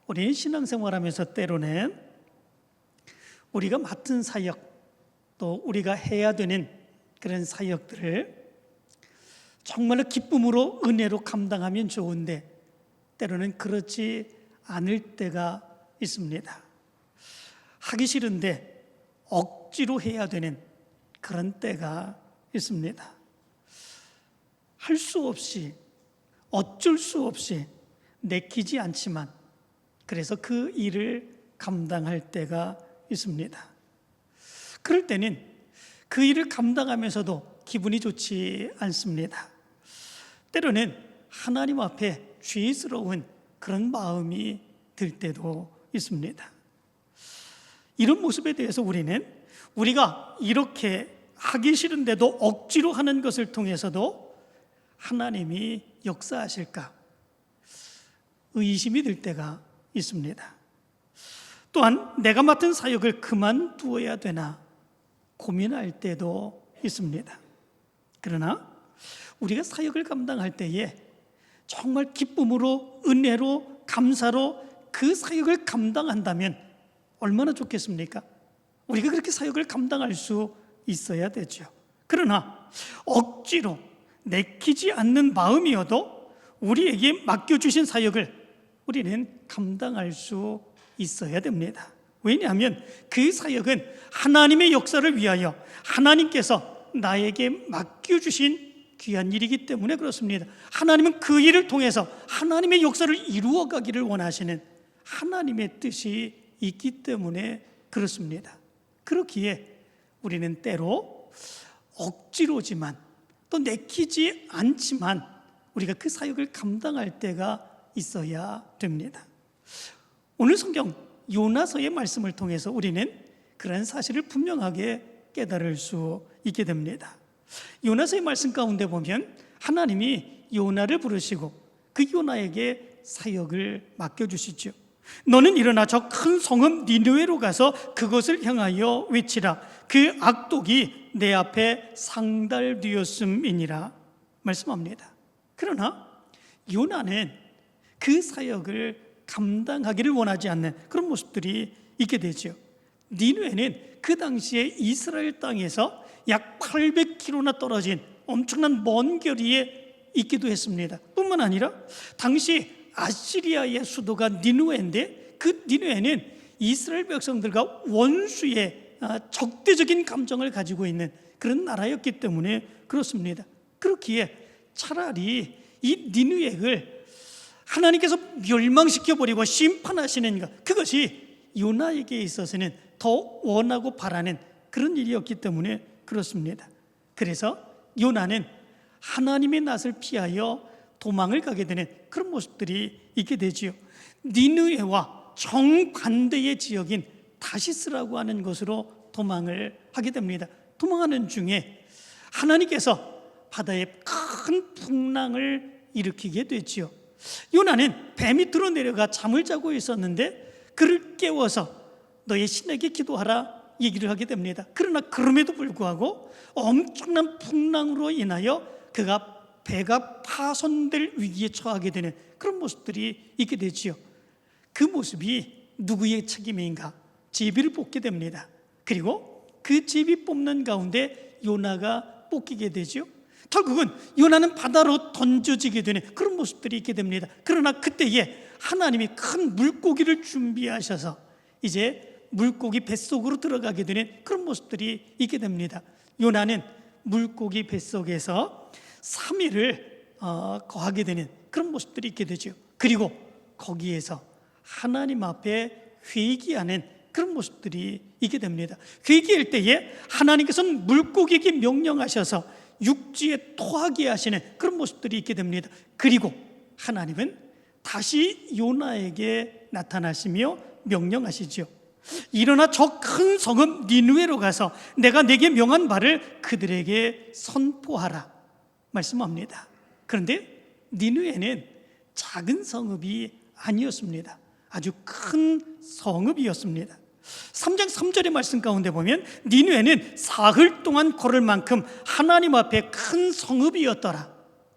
우리는 신앙생활하면서 때로는 우리가 맡은 사역, 또 우리가 해야 되는 그런 사역들을 정말로 기쁨으로 은혜로 감당하면 좋은데 때로는 그렇지 않을 때가 있습니다. 하기 싫은데 억지로 해야 되는 그런 때가 있습니다. 할 수 없이, 어쩔 수 없이 내키지 않지만 그래서 그 일을 감당할 때가 있습니다. 그럴 때는 그 일을 감당하면서도 기분이 좋지 않습니다. 때로는 하나님 앞에 죄스러운 그런 마음이 들 때도 있습니다. 이런 모습에 대해서 우리가 이렇게 하기 싫은데도 억지로 하는 것을 통해서도 하나님이 역사하실까 의심이 들 때가 있습니다. 또한 내가 맡은 사역을 그만두어야 되나 고민할 때도 있습니다. 그러나 우리가 사역을 감당할 때에 정말 기쁨으로, 은혜로, 감사로 그 사역을 감당한다면 얼마나 좋겠습니까? 우리가 그렇게 사역을 감당할 수 있어야 되죠. 그러나 억지로 내키지 않는 마음이어도 우리에게 맡겨주신 사역을 우리는 감당할 수 있어야 됩니다. 왜냐하면 그 사역은 하나님의 역사를 위하여 하나님께서 나에게 맡겨주신 귀한 일이기 때문에 그렇습니다. 하나님은 그 일을 통해서 하나님의 역사를 이루어가기를 원하시는 하나님의 뜻이 있기 때문에 그렇습니다. 그렇기에 우리는 때로 억지로지만 또 내키지 않지만 우리가 그 사역을 감당할 때가 있어야 됩니다. 오늘 성경 요나서의 말씀을 통해서 우리는 그런 사실을 분명하게 깨달을 수 있게 됩니다. 요나서의 말씀 가운데 보면 하나님이 요나를 부르시고 그 요나에게 사역을 맡겨주시죠. 너는 일어나 저 큰 성읍 니느웨로 가서 그것을 향하여 외치라. 그 악독이 내 앞에 상달되었음이니라 말씀합니다. 그러나 요나는 그 사역을 감당하기를 원하지 않는 그런 모습들이 있게 되죠. 니느웨는 그 당시에 이스라엘 땅에서 약 800km나 떨어진 엄청난 먼 거리에 있기도 했습니다. 뿐만 아니라 당시 아시리아의 수도가 니느웨인데 그 니느웨는 이스라엘 백성들과 원수의 적대적인 감정을 가지고 있는 그런 나라였기 때문에 그렇습니다. 그렇기에 차라리 이 니느웨를 하나님께서 멸망시켜버리고 심판하시는 것, 그것이 요나에게 있어서는 더 원하고 바라는 그런 일이었기 때문에 그렇습니다. 그래서 요나는 하나님의 낯을 피하여 도망을 가게 되는 그런 모습들이 있게 되지요. 니느웨와 정반대의 지역인 다시스라고 하는 곳으로 도망을 하게 됩니다. 도망하는 중에 하나님께서 바다에 큰 풍랑을 일으키게 되지요. 요나는 배 밑으로 내려가 잠을 자고 있었는데 그를 깨워서 너의 신에게 기도하라 얘기를 하게 됩니다. 그러나 그럼에도 불구하고 엄청난 풍랑으로 인하여 배가 파손될 위기에 처하게 되는 그런 모습들이 있게 되지요. 그 모습이 누구의 책임인가? 제비를 뽑게 됩니다. 그리고 그 제비 뽑는 가운데 요나가 뽑히게 되죠. 결국은 요나는 바다로 던져지게 되는 그런 모습들이 있게 됩니다. 그러나 그때에 하나님이 큰 물고기를 준비하셔서 이제 물고기 뱃속으로 들어가게 되는 그런 모습들이 있게 됩니다. 요나는 물고기 뱃속에서 3일을 거하게 되는 그런 모습들이 있게 되죠. 그리고 거기에서 하나님 앞에 회개하는 그런 모습들이 있게 됩니다. 회개할 때에 하나님께서는 물고기에게 명령하셔서 육지에 토하게 하시는 그런 모습들이 있게 됩니다. 그리고 하나님은 다시 요나에게 나타나시며 명령하시죠. 일어나 저 큰 성읍 니느웨로 가서 내가 내게 명한 바를 그들에게 선포하라 말씀합니다. 그런데 니느웨는 작은 성읍이 아니었습니다. 아주 큰 성읍이었습니다. 3장 3절의 말씀 가운데 보면 니느웨는 사흘 동안 걸을 만큼 하나님 앞에 큰 성읍이었더라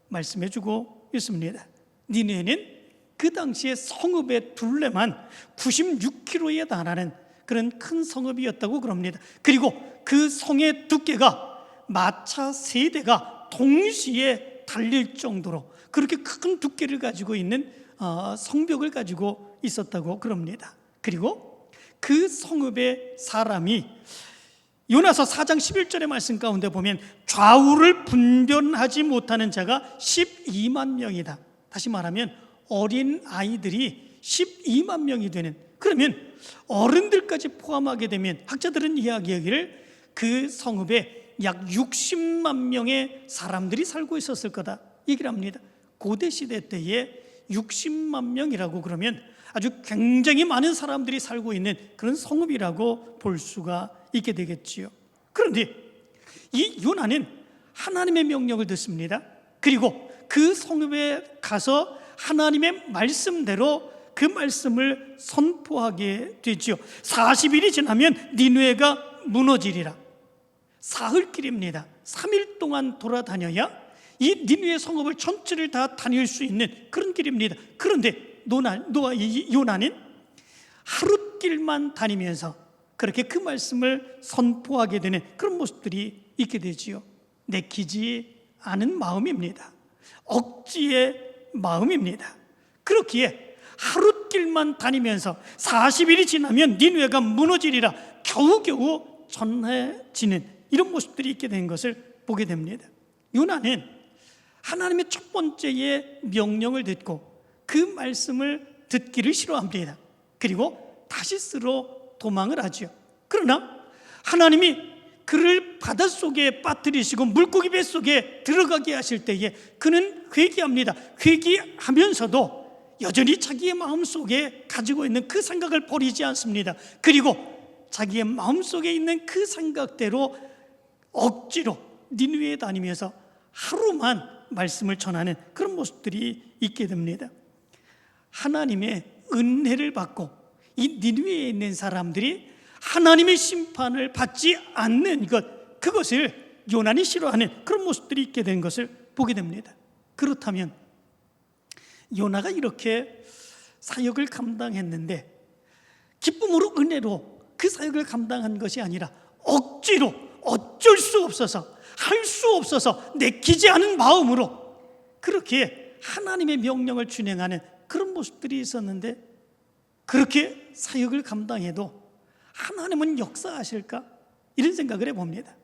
말씀해주고 있습니다. 니느웨는 그 당시에 성읍의 둘레만 96km에 달하는 그런 큰 성읍이었다고 그럽니다. 그리고 그 성의 두께가 마차 3대가 동시에 달릴 정도로 그렇게 큰 두께를 가지고 있는 성벽을 가지고 있었다고 그럽니다. 그리고 그 성읍의 사람이 요나서 4장 11절의 말씀 가운데 보면 좌우를 분별하지 못하는 자가 12만 명이다. 다시 말하면 어린 아이들이 12만 명이 되는, 그러면 어른들까지 포함하게 되면 학자들은 이야기하기를 그 성읍에 약 60만 명의 사람들이 살고 있었을 거다 얘기를 합니다. 고대 시대 때에 60만 명이라고 그러면 아주 굉장히 많은 사람들이 살고 있는 그런 성읍이라고 볼 수가 있게 되겠지요. 그런데 이 요나는 하나님의 명령을 듣습니다. 그리고 그 성읍에 가서 하나님의 말씀대로 그 말씀을 선포하게 되죠. 40일이 지나면 니느웨가 무너지리라. 사흘길입니다. 3일 동안 돌아다녀야 이 니느웨 성읍을 전체를 다 다닐 수 있는 그런 길입니다. 그런데 요나는 하룻길만 다니면서 그렇게 그 말씀을 선포하게 되는 그런 모습들이 있게 되지요. 내키지 않은 마음입니다. 억지의 마음입니다. 그렇기에 하룻길만 다니면서 40일이 지나면 니느웨가 무너지리라 겨우겨우 전해지는 이런 모습들이 있게 된 것을 보게 됩니다. 요나는 하나님의 첫 번째의 명령을 듣고 그 말씀을 듣기를 싫어합니다. 그리고 다시스로 도망을 하죠. 그러나 하나님이 그를 바닷속에 빠뜨리시고 물고기 뱃속에 들어가게 하실 때에 그는 회개합니다. 회개하면서도 여전히 자기의 마음속에 가지고 있는 그 생각을 버리지 않습니다. 그리고 자기의 마음속에 있는 그 생각대로 억지로 니느웨에 다니면서 하루만 말씀을 전하는 그런 모습들이 있게 됩니다. 하나님의 은혜를 받고 이 니느웨에 있는 사람들이 하나님의 심판을 받지 않는 것, 그것을 요나는 싫어하는 그런 모습들이 있게 된 것을 보게 됩니다. 그렇다면 요나가 이렇게 사역을 감당했는데 기쁨으로 은혜로 그 사역을 감당한 것이 아니라 억지로 어쩔 수 없어서 할 수 없어서 내키지 않은 마음으로 그렇게 하나님의 명령을 준행하는 그런 모습들이 있었는데 그렇게 사역을 감당해도 하나님은 역사하실까? 이런 생각을 해봅니다.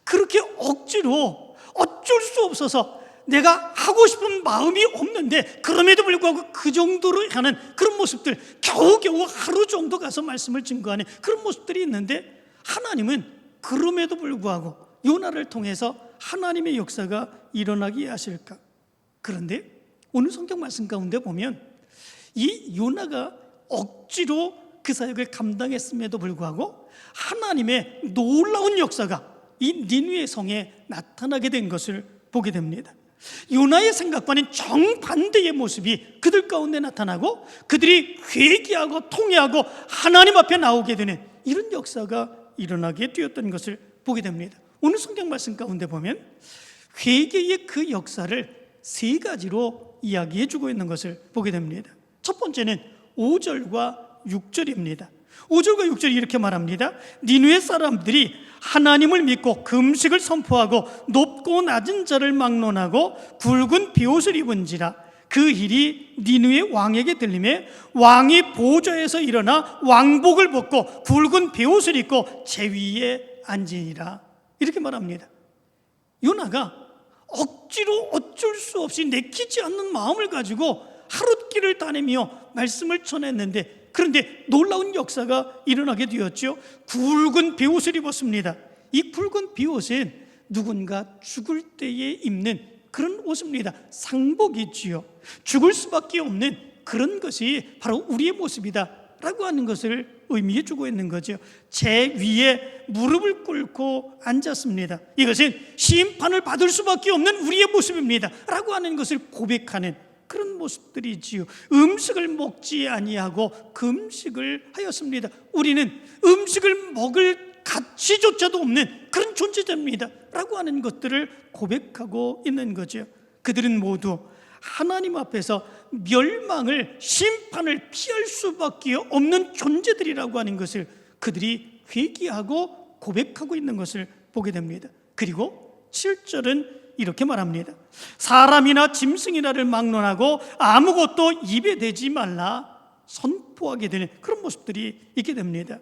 그렇게 억지로 어쩔 수 없어서 내가 하고 싶은 마음이 없는데 그럼에도 불구하고 그 정도로 하는 그런 모습들, 겨우겨우 하루 정도 가서 말씀을 증거하는 그런 모습들이 있는데 하나님은 그럼에도 불구하고 요나를 통해서 하나님의 역사가 일어나게 하실까? 그런데 오늘 성경 말씀 가운데 보면 이 요나가 억지로 그 사역을 감당했음에도 불구하고 하나님의 놀라운 역사가 이 니느웨 성에 나타나게 된 것을 보게 됩니다. 요나의 생각과는 정반대의 모습이 그들 가운데 나타나고 그들이 회개하고 통회하고 하나님 앞에 나오게 되는 이런 역사가 일어나게 되었던 것을 보게 됩니다. 오늘 성경 말씀 가운데 보면 회개의 그 역사를 3가지로 이야기해 주고 있는 것을 보게 됩니다. 첫 번째는 5절과 6절입니다. 5절과 6절이 이렇게 말합니다. 니느웨 사람들이 하나님을 믿고 금식을 선포하고 높고 낮은 자를 막론하고 굵은 비옷을 입은지라 그 일이 니느웨 왕에게 들리매 왕이 보좌에서 일어나 왕복을 벗고 굵은 비옷을 입고 제위에 앉으니라 이렇게 말합니다. 요나가 억지로 어쩔 수 없이 내키지 않는 마음을 가지고 하룻길을 다니며 말씀을 전했는데 그런데 놀라운 역사가 일어나게 되었죠. 굵은 비옷을 입었습니다. 이 굵은 비옷은 누군가 죽을 때에 입는 그런 옷입니다. 상복이지요. 죽을 수밖에 없는 그런 것이 바로 우리의 모습이다 라고 하는 것을 의미해 주고 있는 거죠. 제 위에 무릎을 꿇고 앉았습니다. 이것은 심판을 받을 수밖에 없는 우리의 모습입니다 라고 하는 것을 고백하는 그런 모습들이지요. 음식을 먹지 아니하고 금식을 하였습니다. 우리는 음식을 먹을 가치조차도 없는 그런 존재자입니다 라고 하는 것들을 고백하고 있는 거죠. 그들은 모두 하나님 앞에서 멸망을, 심판을 피할 수밖에 없는 존재들이라고 하는 것을 그들이 회개하고 고백하고 있는 것을 보게 됩니다. 그리고 7절은 이렇게 말합니다. 사람이나 짐승이나를 막론하고 아무것도 입에 대지 말라 선포하게 되는 그런 모습들이 있게 됩니다.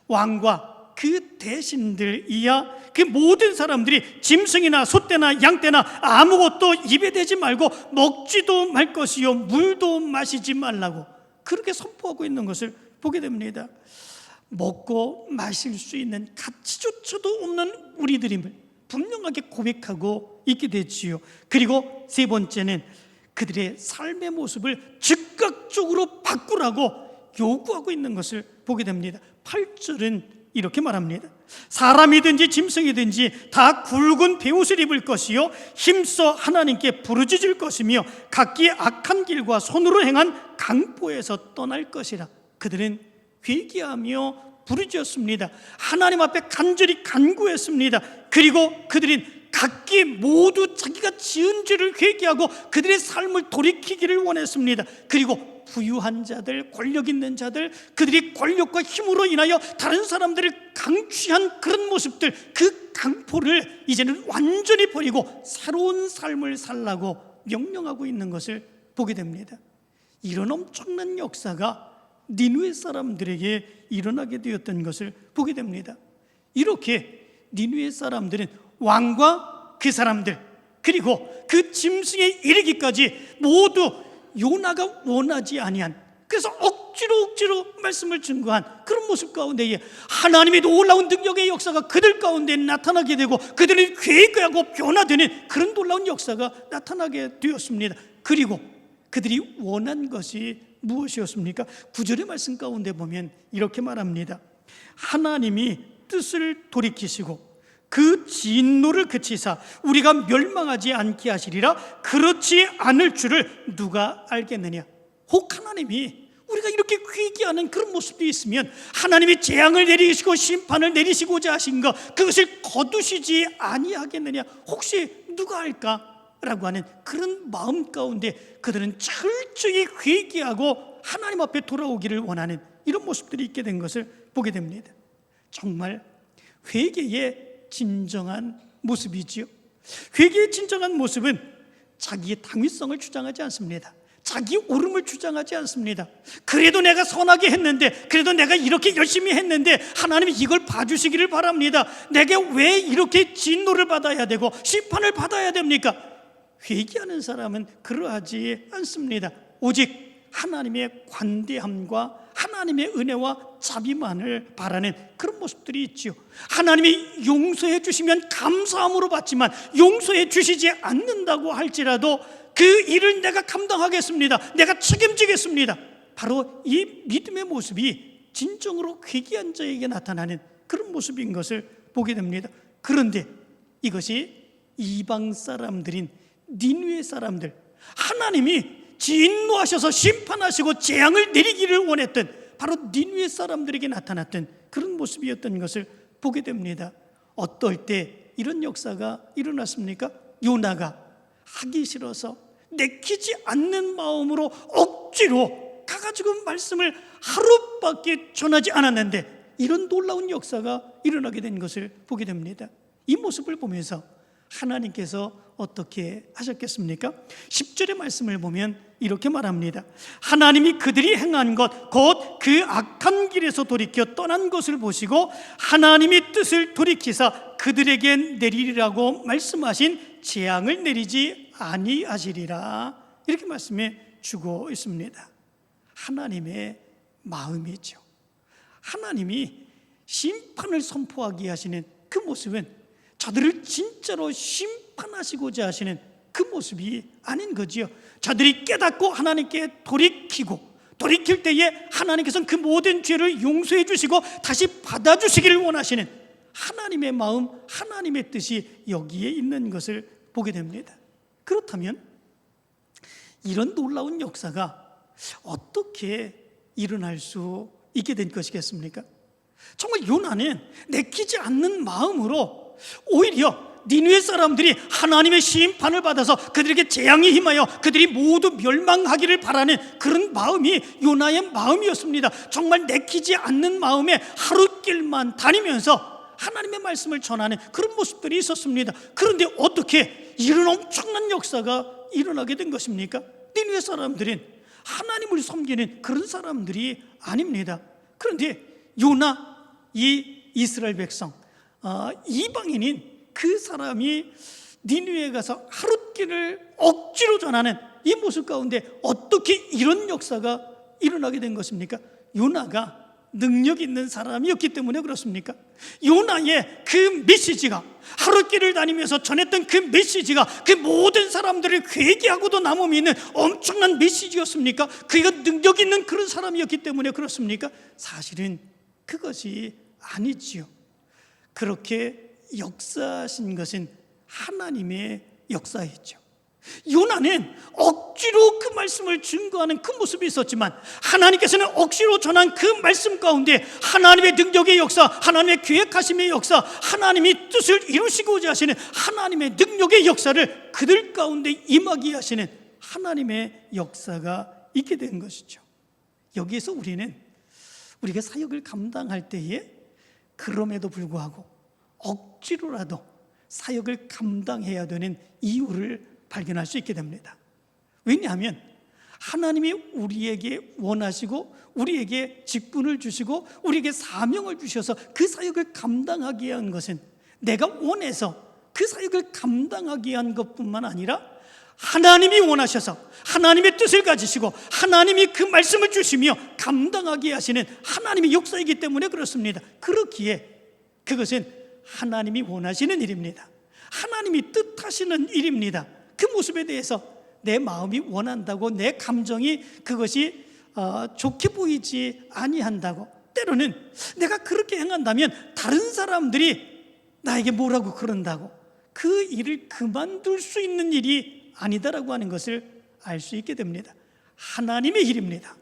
왕과 그 대신들이야 그 모든 사람들이 짐승이나 소떼나 양떼나 아무것도 입에 대지 말고 먹지도 말 것이요 물도 마시지 말라고 그렇게 선포하고 있는 것을 보게 됩니다. 먹고 마실 수 있는 가치조차도 없는 우리들임을 분명하게 고백하고 있게 되지요. 그리고 세 번째는 그들의 삶의 모습을 즉각적으로 바꾸라고 요구하고 있는 것을 보게 됩니다. 8절은 이렇게 말합니다. 사람이든지 짐승이든지 다 굵은 베옷을 입을 것이요 힘써 하나님께 부르짖을 것이며 각기 악한 길과 손으로 행한 강포에서 떠날 것이라. 그들은 회개하며 부르짖었습니다. 하나님 앞에 간절히 간구했습니다. 그리고 그들은 각기 모두 자기가 지은 죄를 회개하고 그들의 삶을 돌이키기를 원했습니다. 그리고 부유한 자들, 권력 있는 자들, 그들이 권력과 힘으로 인하여 다른 사람들을 강취한 그런 모습들, 그 강포를 이제는 완전히 버리고 새로운 삶을 살라고 명령하고 있는 것을 보게 됩니다. 이런 엄청난 역사가 니느웨 사람들에게 일어나게 되었던 것을 보게 됩니다. 이렇게 니느웨 사람들은 왕과 그 사람들 그리고 그 짐승에 이르기까지 모두 요나가 원하지 아니한, 그래서 억지로 말씀을 증거한 그런 모습 가운데에 하나님의 놀라운 능력의 역사가 그들 가운데 나타나게 되고 그들이 회개하고 변화되는 그런 놀라운 역사가 나타나게 되었습니다. 그리고 그들이 원한 것이 무엇이었습니까? 9절의 말씀 가운데 보면 이렇게 말합니다. 하나님이 뜻을 돌이키시고 그 진노를 그치사 우리가 멸망하지 않게 하시리라. 그렇지 않을 줄을 누가 알겠느냐. 혹 하나님이 우리가 이렇게 회개하는 그런 모습도 있으면 하나님이 재앙을 내리시고 심판을 내리시고자 하신 것 그것을 거두시지 아니하겠느냐. 혹시 누가 알까? 라고 하는 그런 마음 가운데 그들은 철저히 회개하고 하나님 앞에 돌아오기를 원하는 이런 모습들이 있게 된 것을 보게 됩니다. 정말 회개의 진정한 모습이지요. 회개의 진정한 모습은 자기의 당위성을 주장하지 않습니다. 자기 옳음을 주장하지 않습니다. 그래도 내가 선하게 했는데, 그래도 내가 이렇게 열심히 했는데 하나님이 이걸 봐주시기를 바랍니다. 내게 왜 이렇게 진노를 받아야 되고 심판을 받아야 됩니까? 회개하는 사람은 그러하지 않습니다. 오직 하나님의 관대함과 하나님의 은혜와 자비만을 바라는 그런 모습들이 있지요. 하나님이 용서해 주시면 감사함으로 받지만 용서해 주시지 않는다고 할지라도 그 일을 내가 감당하겠습니다. 내가 책임지겠습니다. 바로 이 믿음의 모습이 진정으로 회개한 자에게 나타나는 그런 모습인 것을 보게 됩니다. 그런데 이것이 이방 사람들인 니느웨 사람들, 하나님이 진노하셔서 심판하시고 재앙을 내리기를 원했던 바로 니느웨 사람들에게 나타났던 그런 모습이었던 것을 보게 됩니다. 어떨 때 이런 역사가 일어났습니까? 요나가 하기 싫어서 내키지 않는 마음으로 억지로 가가지고 말씀을 하루밖에 전하지 않았는데 이런 놀라운 역사가 일어나게 된 것을 보게 됩니다. 이 모습을 보면서 하나님께서 어떻게 하셨겠습니까? 10절의 말씀을 보면 이렇게 말합니다. 하나님이 그들이 행한 것 곧 그 악한 길에서 돌이켜 떠난 것을 보시고 하나님이 뜻을 돌이키사 그들에게 내리리라고 말씀하신 재앙을 내리지 아니하시리라. 이렇게 말씀해 주고 있습니다. 하나님의 마음이죠. 하나님이 심판을 선포하게 하시는 그 모습은 저들을 진짜로 심판하시고자 하시는 그 모습이 아닌 거지요. 저들이 깨닫고 하나님께 돌이킬 때에 하나님께서는 그 모든 죄를 용서해 주시고 다시 받아주시기를 원하시는 하나님의 마음, 하나님의 뜻이 여기에 있는 것을 보게 됩니다. 그렇다면 이런 놀라운 역사가 어떻게 일어날 수 있게 된 것이겠습니까? 정말 요나는 내키지 않는 마음으로 오히려 니느웨 사람들이 하나님의 심판을 받아서 그들에게 재앙이 임하여 그들이 모두 멸망하기를 바라는 그런 마음이 요나의 마음이었습니다. 정말 내키지 않는 마음에 하루길만 다니면서 하나님의 말씀을 전하는 그런 모습들이 있었습니다. 그런데 어떻게 이런 엄청난 역사가 일어나게 된 것입니까? 니느웨 사람들은 하나님을 섬기는 그런 사람들이 아닙니다. 그런데 요나, 이 이스라엘 백성, 이방인인 그 사람이 니느웨에 가서 하룻길을 억지로 전하는 이 모습 가운데 어떻게 이런 역사가 일어나게 된 것입니까? 요나가 능력 있는 사람이었기 때문에 그렇습니까? 요나의 그 메시지가, 하룻길을 다니면서 전했던 그 메시지가 그 모든 사람들을 회개하고도 남음이 있는 엄청난 메시지였습니까? 그가 능력 있는 그런 사람이었기 때문에 그렇습니까? 사실은 그것이 아니지요. 그렇게 역사하신 것은 하나님의 역사이죠. 요나는 억지로 그 말씀을 증거하는 그 모습이 있었지만 하나님께서는 억지로 전한 그 말씀 가운데 하나님의 능력의 역사, 하나님의 계획하심의 역사, 하나님이 뜻을 이루시고자 하시는 하나님의 능력의 역사를 그들 가운데 임하게 하시는 하나님의 역사가 있게 된 것이죠. 여기에서 우리는 우리가 사역을 감당할 때에 그럼에도 불구하고 억지로라도 사역을 감당해야 되는 이유를 발견할 수 있게 됩니다. 왜냐하면 하나님이 우리에게 원하시고 우리에게 직분을 주시고 우리에게 사명을 주셔서 그 사역을 감당하게 한 것은 내가 원해서 그 사역을 감당하게 한 것뿐만 아니라 하나님이 원하셔서 하나님의 뜻을 가지시고 하나님이 그 말씀을 주시며 감당하게 하시는 하나님의 역사이기 때문에 그렇습니다. 그렇기에 그것은 하나님이 원하시는 일입니다. 하나님이 뜻하시는 일입니다. 그 모습에 대해서 내 마음이 원한다고 내 감정이 그것이 좋게 보이지 아니한다고, 때로는 내가 그렇게 행한다면 다른 사람들이 나에게 뭐라고 그런다고 그 일을 그만둘 수 있는 일이 아니다라고 하는 것을 알 수 있게 됩니다. 하나님의 일입니다.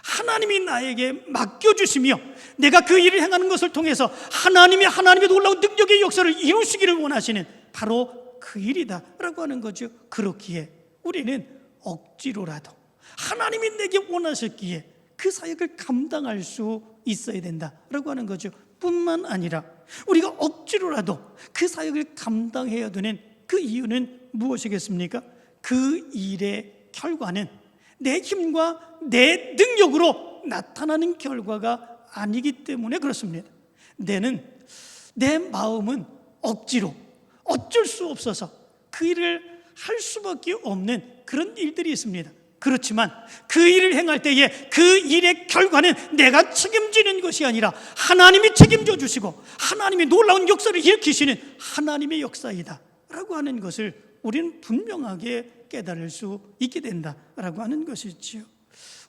하나님이 나에게 맡겨주시며 내가 그 일을 행하는 것을 통해서 하나님의 놀라운 능력의 역사를 이루시기를 원하시는 바로 그 일이다라고 하는 거죠. 그렇기에 우리는 억지로라도 하나님이 내게 원하셨기에 그 사역을 감당할 수 있어야 된다라고 하는 거죠. 뿐만 아니라 우리가 억지로라도 그 사역을 감당해야 되는 그 이유는 무엇이겠습니까? 그 일의 결과는 내 힘과 내 능력으로 나타나는 결과가 아니기 때문에 그렇습니다. 내 마음은 억지로 어쩔 수 없어서 그 일을 할 수밖에 없는 그런 일들이 있습니다. 그렇지만 그 일을 행할 때에 그 일의 결과는 내가 책임지는 것이 아니라 하나님이 책임져 주시고 하나님이 놀라운 역사를 일으키시는 하나님의 역사이다 라고 하는 것을 우리는 분명하게 깨달을 수 있게 된다라고 하는 것이지요.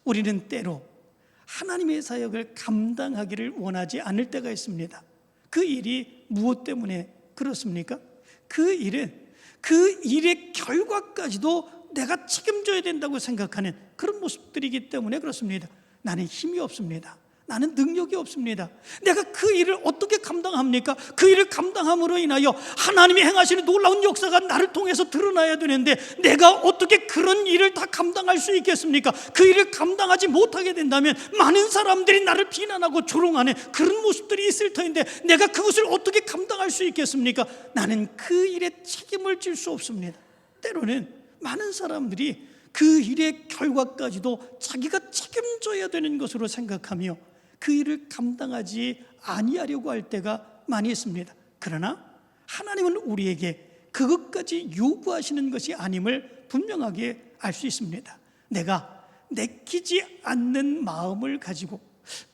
우리는 때로 하나님의 사역을 감당하기를 원하지 않을 때가 있습니다. 그 일이 무엇 때문에 그렇습니까? 그 일은 그 일의 결과까지도 내가 책임져야 된다고 생각하는 그런 모습들이기 때문에 그렇습니다. 나는 힘이 없습니다. 나는 능력이 없습니다. 내가 그 일을 어떻게 감당합니까? 그 일을 감당함으로 인하여 하나님이 행하시는 놀라운 역사가 나를 통해서 드러나야 되는데 내가 어떻게 그런 일을 다 감당할 수 있겠습니까? 그 일을 감당하지 못하게 된다면 많은 사람들이 나를 비난하고 조롱하는 그런 모습들이 있을 터인데 내가 그것을 어떻게 감당할 수 있겠습니까? 나는 그 일에 책임을 질 수 없습니다. 때로는 많은 사람들이 그 일의 결과까지도 자기가 책임져야 되는 것으로 생각하며 그 일을 감당하지 아니하려고 할 때가 많이 있습니다. 그러나 하나님은 우리에게 그것까지 요구하시는 것이 아님을 분명하게 알 수 있습니다. 내가 내키지 않는 마음을 가지고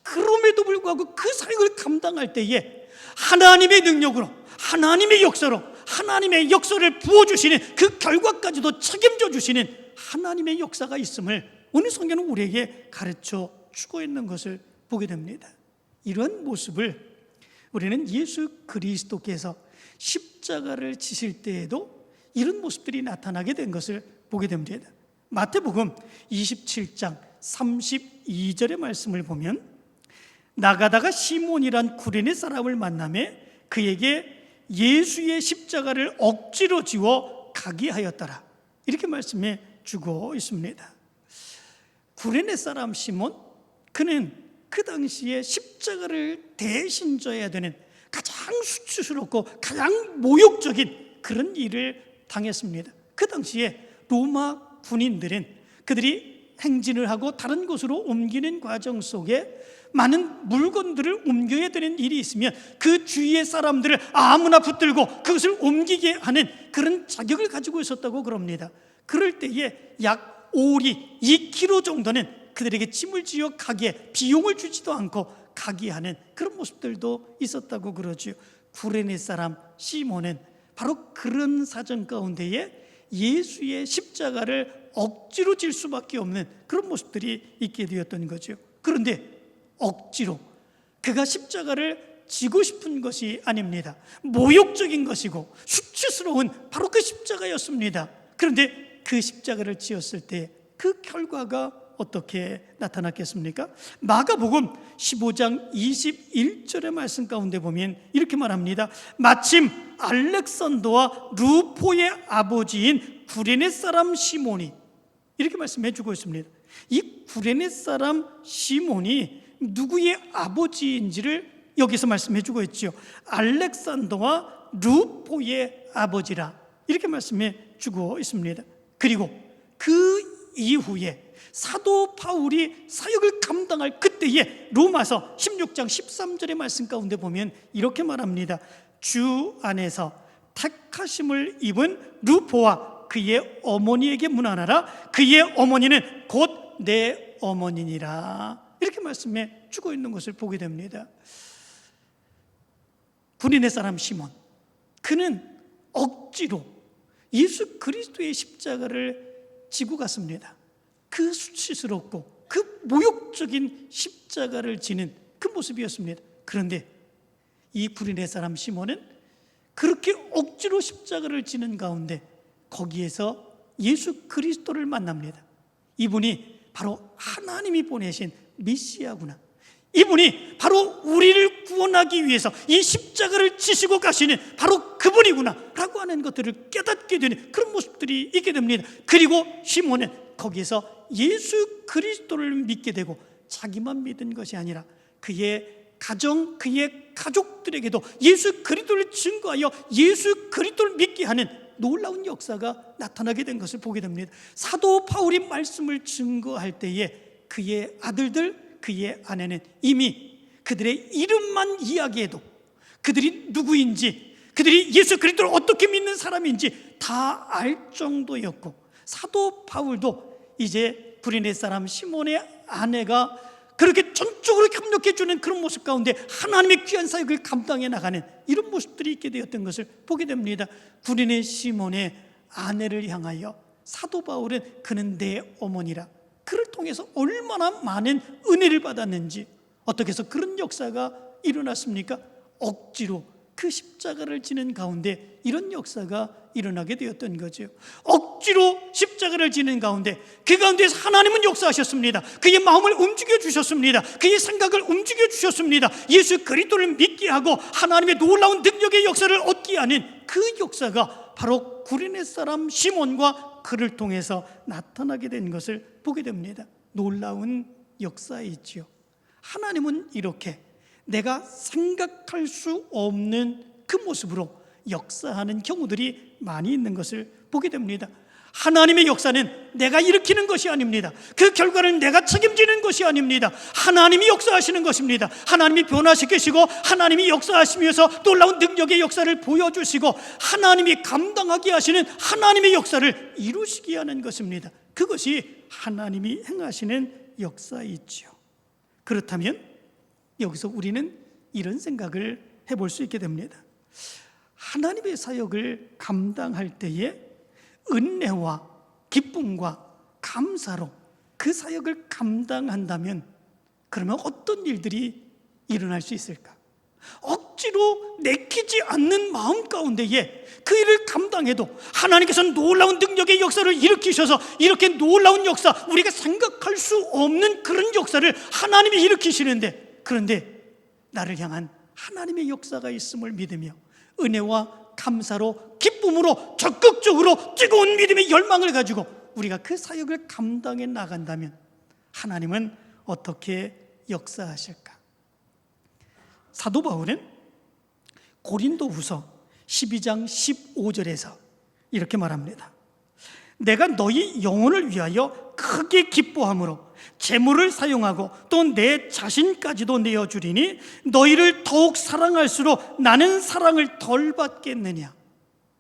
그럼에도 불구하고 그 사역을 감당할 때에 하나님의 능력으로 하나님의 역사로 하나님의 역사를 부어주시는 그 결과까지도 책임져 주시는 하나님의 역사가 있음을 오늘 성경은 우리에게 가르쳐 주고 있는 것을 보게 됩니다. 이런 모습을 우리는 예수 그리스도께서 십자가를 지실 때에도 이런 모습들이 나타나게 된 것을 보게 됩니다. 마태복음 27장 32절의 말씀을 보면 나가다가 시몬이란 구레네 사람을 만나매 그에게 예수의 십자가를 억지로 지워 가게 하였더라. 이렇게 말씀해 주고 있습니다. 구레네 사람 시몬, 그는 그 당시에 십자가를 대신 져야 되는 가장 수치스럽고 가장 모욕적인 그런 일을 당했습니다. 그 당시에 로마 군인들은 그들이 행진을 하고 다른 곳으로 옮기는 과정 속에 많은 물건들을 옮겨야 되는 일이 있으면 그 주위의 사람들을 아무나 붙들고 그것을 옮기게 하는 그런 자격을 가지고 있었다고 그럽니다. 그럴 때에 약 오리 2kg 정도는 그들에게 짐을 지어 가게, 비용을 주지도 않고 가게 하는 그런 모습들도 있었다고 그러죠. 구레네 사람 시몬은 바로 그런 사정 가운데에 예수의 십자가를 억지로 질 수밖에 없는 그런 모습들이 있게 되었던 거죠. 그런데 억지로 그가 십자가를 지고 싶은 것이 아닙니다. 모욕적인 것이고 수치스러운 바로 그 십자가였습니다. 그런데 그 십자가를 지었을 때 그 결과가 어떻게 나타났겠습니까? 마가복음 15장 21절의 말씀 가운데 보면 이렇게 말합니다. 마침 알렉산더와 루포의 아버지인 구레네 사람 시몬이, 이렇게 말씀해 주고 있습니다. 이 구레네 사람 시몬이 누구의 아버지인지를 여기서 말씀해 주고 있죠. 알렉산더와 루포의 아버지라, 이렇게 말씀해 주고 있습니다. 그리고 그 이후에 사도 바울이 사역을 감당할 그때에 로마서 16장 13절의 말씀 가운데 보면 이렇게 말합니다. 주 안에서 택하심을 입은 루포와 그의 어머니에게 문안하라. 그의 어머니는 곧 내 어머니니라. 이렇게 말씀해 주고 있는 것을 보게 됩니다. 구레네 사람 시몬, 그는 억지로 예수 그리스도의 십자가를 지고 갔습니다. 그 수치스럽고 그 모욕적인 십자가를 지는 그 모습이었습니다. 그런데 이 구레네 사람 시몬은 그렇게 억지로 십자가를 지는 가운데 거기에서 예수 그리스도를 만납니다. 이분이 바로 하나님이 보내신 메시아구나, 이분이 바로 우리를 구원하기 위해서 이 십자가를 지시고 가시는 바로 그분이구나 라고 하는 것들을 깨닫게 되는 그런 모습들이 있게 됩니다. 그리고 시몬은 거기에서 예수 그리스도를 믿게 되고 자기만 믿은 것이 아니라 그의 가정, 그의 가족들에게도 예수 그리스도를 증거하여 예수 그리스도를 믿게 하는 놀라운 역사가 나타나게 된 것을 보게 됩니다. 사도 바울이 말씀을 증거할 때에 그의 아들들, 그의 아내는 이미 그들의 이름만 이야기해도 그들이 누구인지, 그들이 예수 그리스도를 어떻게 믿는 사람인지 다 알 정도였고, 사도 바울도 이제 구레네 사람 시몬의 아내가 그렇게 전적으로 협력해 주는 그런 모습 가운데 하나님의 귀한 사역을 감당해 나가는 이런 모습들이 있게 되었던 것을 보게 됩니다. 구레네 시몬의 아내를 향하여 사도 바울은 그는 내 어머니라, 그를 통해서 얼마나 많은 은혜를 받았는지, 어떻게 해서 그런 역사가 일어났습니까? 억지로 그 십자가를 지는 가운데 이런 역사가 일어나게 되었던 거죠. 억지로 십자가를 지는 가운데 그 가운데서 하나님은 역사하셨습니다. 그의 마음을 움직여 주셨습니다. 그의 생각을 움직여 주셨습니다. 예수 그리스도를 믿게 하고 하나님의 놀라운 능력의 역사를 얻게 하는 그 역사가 바로 구레네 사람 시몬과 그를 통해서 나타나게 된 것을 보게 됩니다. 놀라운 역사이지요. 하나님은 이렇게 내가 생각할 수 없는 그 모습으로 역사하는 경우들이 많이 있는 것을 보게 됩니다. 하나님의 역사는 내가 일으키는 것이 아닙니다. 그 결과를 내가 책임지는 것이 아닙니다. 하나님이 역사하시는 것입니다. 하나님이 변화시키시고 하나님이 역사하시면서 놀라운 능력의 역사를 보여주시고 하나님이 감당하게 하시는 하나님의 역사를 이루시게 하는 것입니다. 그것이 하나님이 행하시는 역사이지요. 그렇다면 여기서 우리는 이런 생각을 해볼 수 있게 됩니다. 하나님의 사역을 감당할 때에 은혜와 기쁨과 감사로 그 사역을 감당한다면 그러면 어떤 일들이 일어날 수 있을까? 억지로 내키지 않는 마음 가운데에 그 일을 감당해도 하나님께서는 놀라운 능력의 역사를 일으키셔서 이렇게 놀라운 역사, 우리가 생각할 수 없는 그런 역사를 하나님이 일으키시는데, 그런데 나를 향한 하나님의 역사가 있음을 믿으며 은혜와 감사로, 기쁨으로, 적극적으로 뜨거운 믿음의 열망을 가지고 우리가 그 사역을 감당해 나간다면 하나님은 어떻게 역사하실까? 사도 바울은 고린도후서 12장 15절에서 이렇게 말합니다. 내가 너희 영혼을 위하여 크게 기뻐함으로 재물을 사용하고 또 내 자신까지도 내어주리니 너희를 더욱 사랑할수록 나는 사랑을 덜 받겠느냐.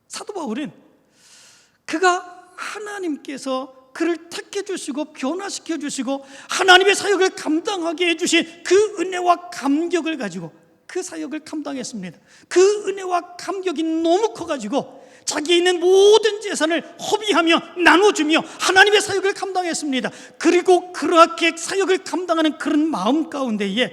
사도 바울은 그가 하나님께서 그를 택해 주시고 변화시켜 주시고 하나님의 사역을 감당하게 해주신 그 은혜와 감격을 가지고 그 사역을 감당했습니다. 그 은혜와 감격이 너무 커가지고 자기에 있는 모든 재산을 허비하며 나눠주며 하나님의 사역을 감당했습니다. 그리고 그렇게 사역을 감당하는 그런 마음 가운데에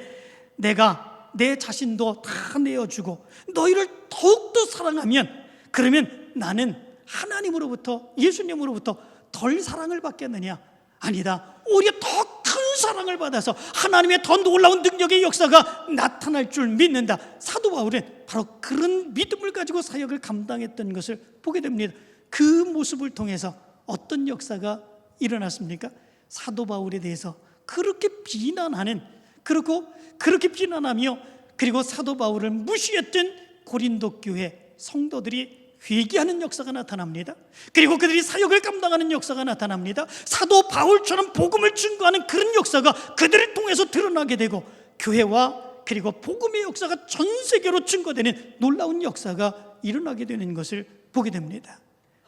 내가 내 자신도 다 내어주고 너희를 더욱더 사랑하면 그러면 나는 하나님으로부터, 예수님으로부터 덜 사랑을 받겠느냐? 아니다. 오히려 더 큰 사랑을 받아서 하나님의 더 놀라운 능력의 역사가 나타날 줄 믿는다. 사도 바울은 바로 그런 믿음을 가지고 사역을 감당했던 것을 보게 됩니다. 그 모습을 통해서 어떤 역사가 일어났습니까? 사도 바울에 대해서 그렇게 비난하는, 그렇게 비난하며 그리고 사도 바울을 무시했던 고린도 교회 성도들이 회개하는 역사가 나타납니다. 그리고 그들이 사역을 감당하는 역사가 나타납니다. 사도 바울처럼 복음을 증거하는 그런 역사가 그들을 통해서 드러나게 되고 교회와 그리고 복음의 역사가 전 세계로 증거되는 놀라운 역사가 일어나게 되는 것을 보게 됩니다.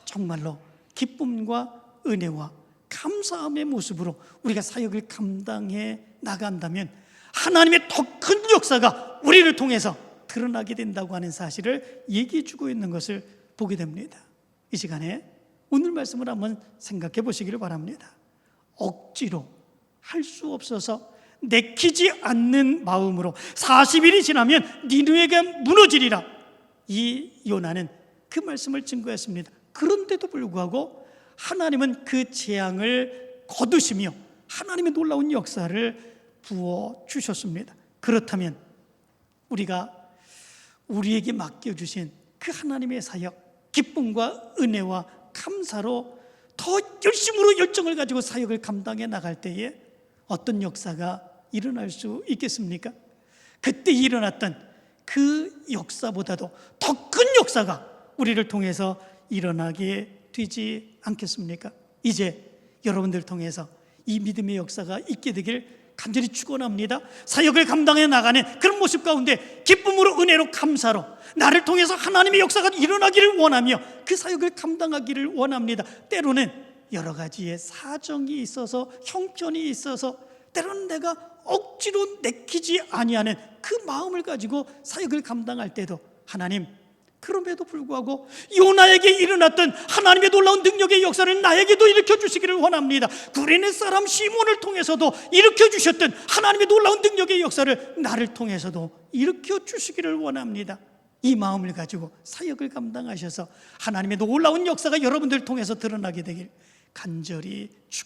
정말로 기쁨과 은혜와 감사함의 모습으로 우리가 사역을 감당해 나간다면 하나님의 더 큰 역사가 우리를 통해서 드러나게 된다고 하는 사실을 얘기해 주고 있는 것을 보게 됩니다. 이 시간에 오늘 말씀을 한번 생각해 보시기를 바랍니다. 억지로 할 수 없어서 내키지 않는 마음으로 40일이 지나면 니느웨가 무너지리라. 이 요나는 그 말씀을 증거했습니다. 그런데도 불구하고 하나님은 그 재앙을 거두시며 하나님의 놀라운 역사를 부어주셨습니다. 그렇다면 우리가 우리에게 맡겨주신 그 하나님의 사역, 기쁨과 은혜와 감사로 더 열심으로 열정을 가지고 사역을 감당해 나갈 때에 어떤 역사가 일어날 수 있겠습니까? 그때 일어났던 그 역사보다도 더 큰 역사가 우리를 통해서 일어나게 되지 않겠습니까? 이제 여러분들 통해서 이 믿음의 역사가 있게 되길 간절히 축원합니다. 사역을 감당해 나가는 그런 모습 가운데 기쁨으로, 은혜로, 감사로 나를 통해서 하나님의 역사가 일어나기를 원하며 그 사역을 감당하기를 원합니다. 때로는 여러 가지의 사정이 있어서, 형편이 있어서, 때로는 내가 억지로 내키지 아니하는 그 마음을 가지고 사역을 감당할 때도 하나님, 그럼에도 불구하고 요나에게 일어났던 하나님의 놀라운 능력의 역사를 나에게도 일으켜 주시기를 원합니다. 구레네 사람 시몬을 통해서도 일으켜 주셨던 하나님의 놀라운 능력의 역사를 나를 통해서도 일으켜 주시기를 원합니다. 이 마음을 가지고 사역을 감당하셔서 하나님의 놀라운 역사가 여러분들 통해서 드러나게 되길 간절히 축원합니다.